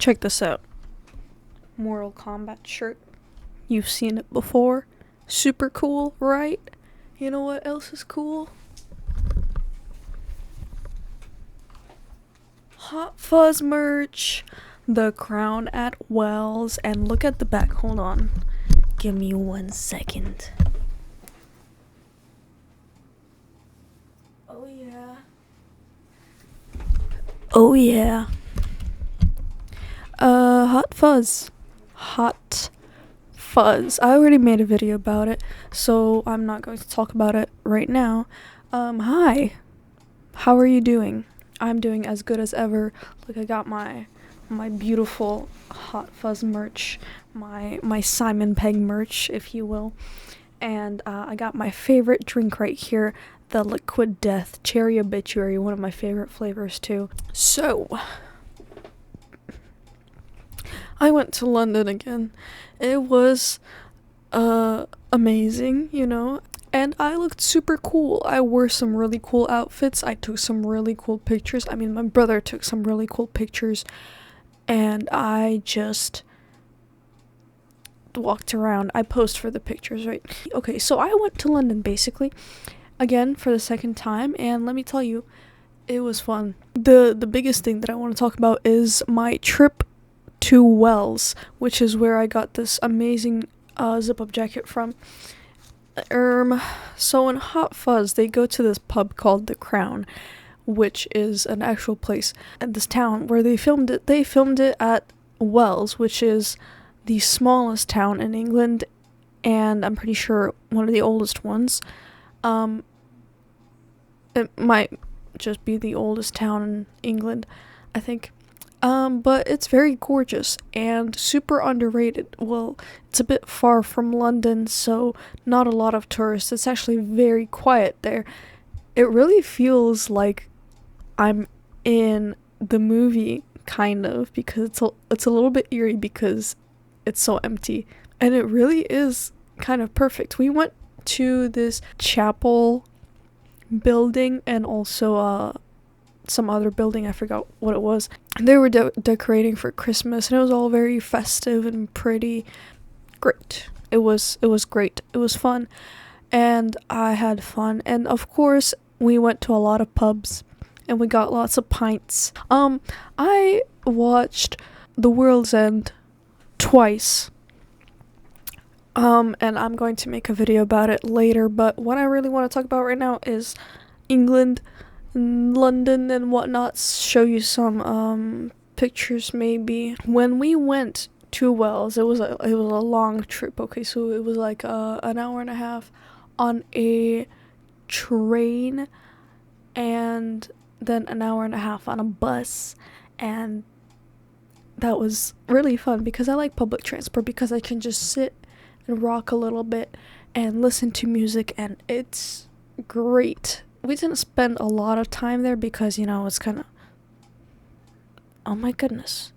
Check this out. Mortal Kombat shirt. You've seen it before. Super cool, right? You know what else is cool? Hot Fuzz merch. The Crown at Wells. And look at the back. Hold on. Give me 1 second. Oh yeah. Oh yeah. Hot Fuzz. Hot Fuzz. I already made a video about it, so I'm not going to talk about it right now. Hi. How are you doing? I'm doing as good as ever. Look, I got my beautiful Hot Fuzz merch, my Simon Pegg merch, if you will. And I got my favorite drink right here, the Liquid Death Cherry Obituary, one of my favorite flavors too. So, I went to London again. It was amazing, you know, and I looked super cool. I wore some really cool outfits. I took some really cool pictures. I mean, my brother took some really cool pictures, and I just walked around. I posed for the pictures, right? Okay, so I went to London basically again for the second time, and let me tell you, it was fun. The biggest thing that I want to talk about is my trip to Wells, which is where I got this amazing zip-up jacket from. So in Hot Fuzz, they go to this pub called The Crown, which is an actual place at this town where they filmed it. They filmed it at Wells, which is the smallest town in England, and I'm pretty sure one of the oldest ones. It might just be the oldest town in England, I think. But it's very gorgeous and super underrated. Well, it's a bit far from London, so not a lot of tourists. It's actually very quiet there. It really feels like I'm in the movie, kind of, because it's a little bit eerie because it's so empty. And it really is kind of perfect. We went to this chapel building and also some other building, I forgot what it was. They were decorating for Christmas, and it was all very festive and pretty. Great. It was great. It was fun, and I had fun. And of course, we went to a lot of pubs, and we got lots of pints. I watched The World's End twice. And I'm going to make a video about it later, but what I really want to talk about right now is England, London and whatnot. Show you some pictures maybe. When we went to Wells, it was a long trip. Okay, so it was like an hour and a half on a train, and then an hour and a half on a bus, and that was really fun because I like public transport because I can just sit and rock a little bit and listen to music, and it's great. We didn't spend a lot of time there because, you know, it's kind of, oh my goodness,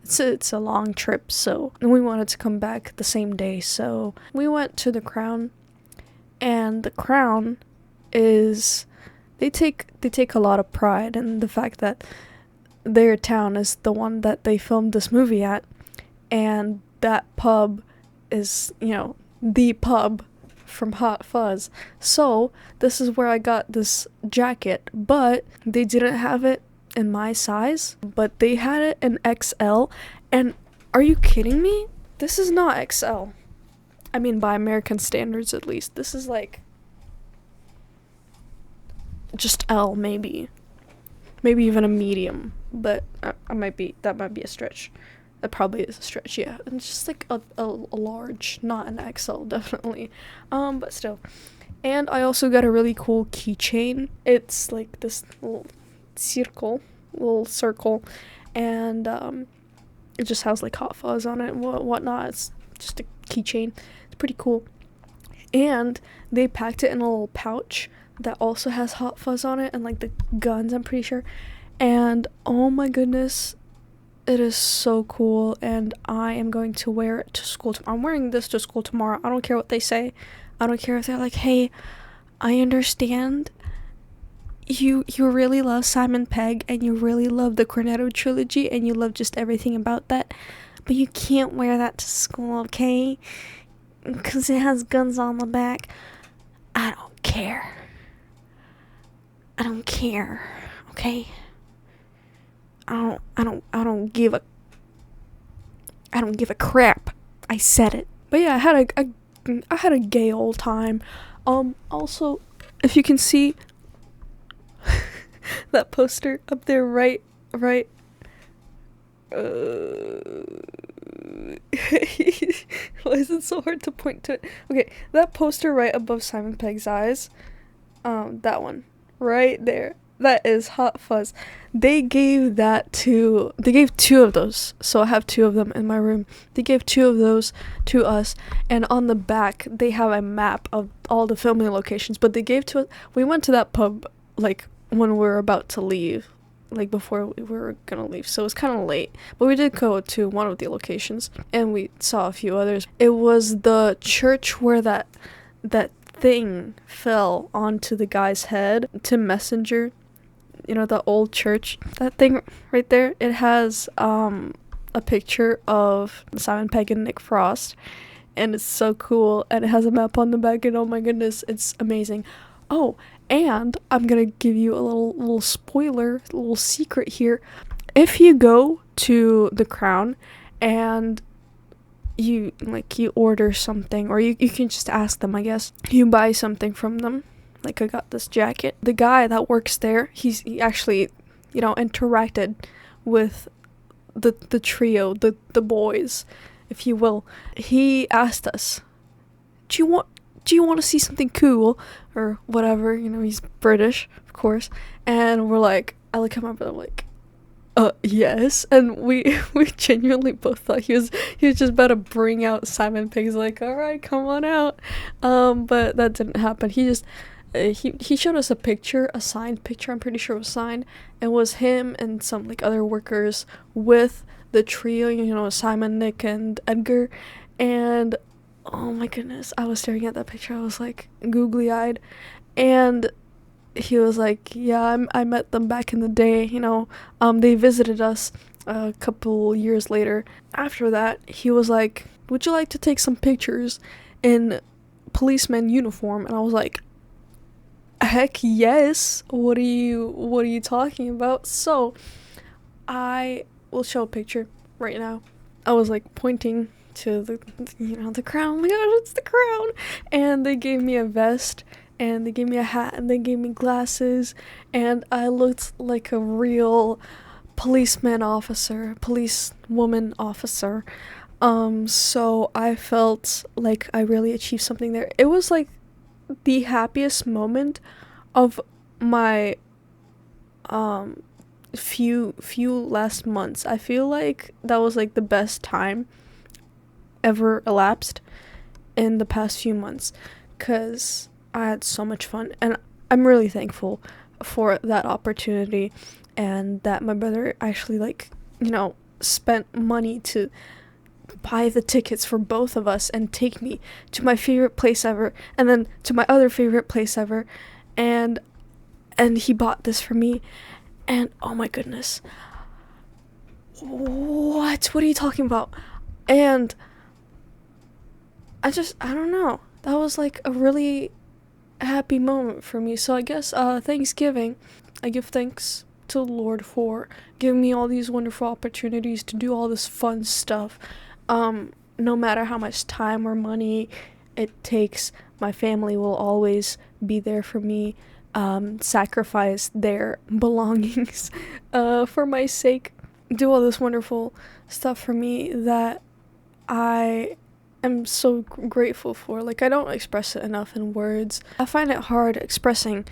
it's a long trip, so, and we wanted to come back the same day, so we went to the Crown. And the Crown is, they take a lot of pride in the fact that their town is the one that they filmed this movie at, and that pub is, you know, the pub from Hot Fuzz. So this is where I got this jacket, but they didn't have it in my size, but they had it in XL. And are you kidding me? This is not XL. I mean, by American standards at least. This is like just L, maybe even a medium, but that might be a stretch. That probably is a stretch, yeah. And it's just like a large, not an XL, definitely. But still. And I also got a really cool keychain. It's like this little circle, and it just has like Hot Fuzz on it and whatnot. It's just a keychain. It's pretty cool. And they packed it in a little pouch that also has Hot Fuzz on it and like the guns, I'm pretty sure. And oh my goodness, it is so cool, and I am going to wear it to school. I'm wearing this to school tomorrow. I don't care what they say. I don't care if they're like, hey, I understand you really love Simon Pegg and you really love the Cornetto trilogy and you love just everything about that, but you can't wear that to school, okay? Because it has guns on the back. I don't care. I don't care, okay? I don't give a crap. I said it. But yeah, I had a gay old time. Also, if you can see that poster up there, right. Why is it so hard to point to it? Okay, that poster right above Simon Pegg's eyes. That one right there. That is Hot Fuzz. They gave two of those. So I have two of them in my room. They gave two of those to us, and on the back they have a map of all the filming locations, but they gave to us. We went to that pub like when we were about to leave, like before we were gonna leave, so it was kind of late, but we did go to one of the locations and we saw a few others. It was the church where that thing fell onto the guy's head. Tim Messenger, you know, the old church, that thing right there, it has a picture of Simon Pegg and Nick Frost, and it's so cool, and it has a map on the back, and oh my goodness, it's amazing. Oh, and I'm gonna give you a little spoiler, a little secret here. If you go to the Crown and you order something, or you can just ask them, I guess, you buy something from them, like I got this jacket, the guy that works there, he actually, you know, interacted with the trio, the boys, if you will. He asked us, do you want to see something cool or whatever, you know, he's British, of course, and we're like, I look at my brother, I'm like, yes, and we genuinely both thought he was just about to bring out Simon Pegg's, like, all right, come on out, but that didn't happen. He just he showed us a picture, a signed picture, I'm pretty sure it was signed. It was him and some like other workers with the trio, you know, Simon, Nick, and Edgar, and oh my goodness, I was staring at that picture, I was like googly eyed, and he was like, yeah, I met them back in the day, you know, they visited us a couple years later. After that, he was like, would you like to take some pictures in policeman uniform? And I was like, heck yes, what are you talking about? So I will show a picture right now. I was like pointing to the Crown. Oh my gosh, it's the Crown. And they gave me a vest, and they gave me a hat, and they gave me glasses, and I looked like a real policewoman officer. So I felt like I really achieved something there. It was like the happiest moment of my few last months. I feel like that was like the best time ever elapsed in the past few months, because I had so much fun, and I'm really thankful for that opportunity, and that my brother actually, like, you know, spent money to buy the tickets for both of us and take me to my favorite place ever, and then to my other favorite place ever, and he bought this for me, and oh my goodness, what are you talking about? And I don't know, that was like a really happy moment for me. So I guess Thanksgiving, I give thanks to the Lord for giving me all these wonderful opportunities to do all this fun stuff. No matter how much time or money it takes, my family will always be there for me, sacrifice their belongings for my sake, do all this wonderful stuff for me that I am so grateful for. Like, I don't express it enough in words. I find it hard expressing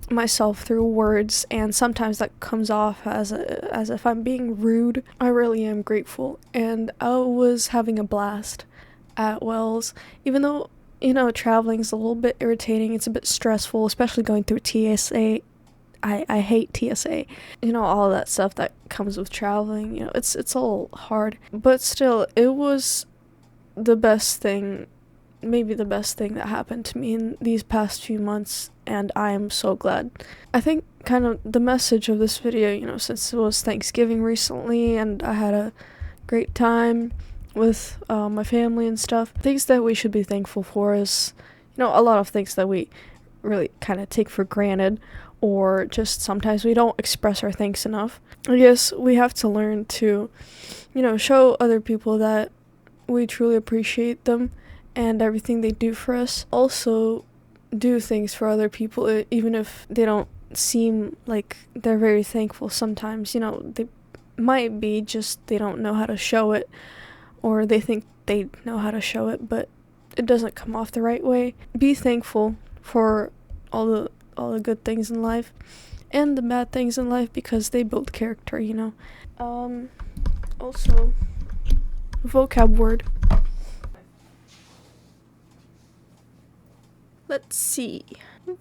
myself through words, and sometimes that comes off as if I'm being rude. I really am grateful, and I was having a blast at Wells, even though, you know, traveling's a little bit irritating, it's a bit stressful, especially going through TSA. I hate TSA, you know, all that stuff that comes with traveling, you know, it's all hard, but still, it was the best thing maybe the best thing that happened to me in these past few months, and I am so glad. I think kind of the message of this video, since it was Thanksgiving recently and I had a great time with my family and stuff, things that we should be thankful for is, a lot of things that we really kind of take for granted, or just sometimes we don't express our thanks enough. I guess we have to learn to, show other people that we truly appreciate them and everything they do for us. Also, do things for other people, even if they don't seem like they're very thankful sometimes. They might be, just they don't know how to show it, or they think they know how to show it, but it doesn't come off the right way. Be thankful for all the good things in life and the bad things in life, because they build character, Also, vocab word. Let's see.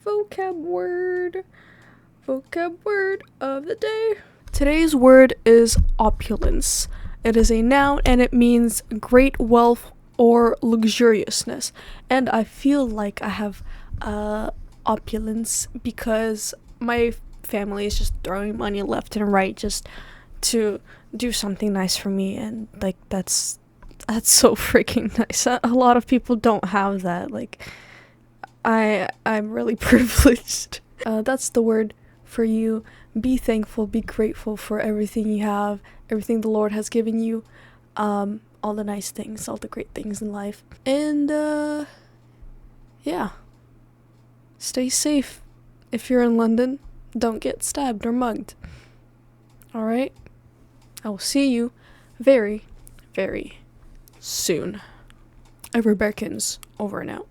Vocab word of the day. Today's word is opulence. It is a noun and it means great wealth or luxuriousness. And I feel like I have opulence because my family is just throwing money left and right just to do something nice for me, and like that's so freaking nice. A lot of people don't have that. Like I'm really privileged. That's the word for you. Be thankful, be grateful for everything you have, everything the Lord has given you, all the nice things, all the great things in life. And yeah. Stay safe. If you're in London, don't get stabbed or mugged. Alright? I will see you very, very soon. Everberkins, over and out.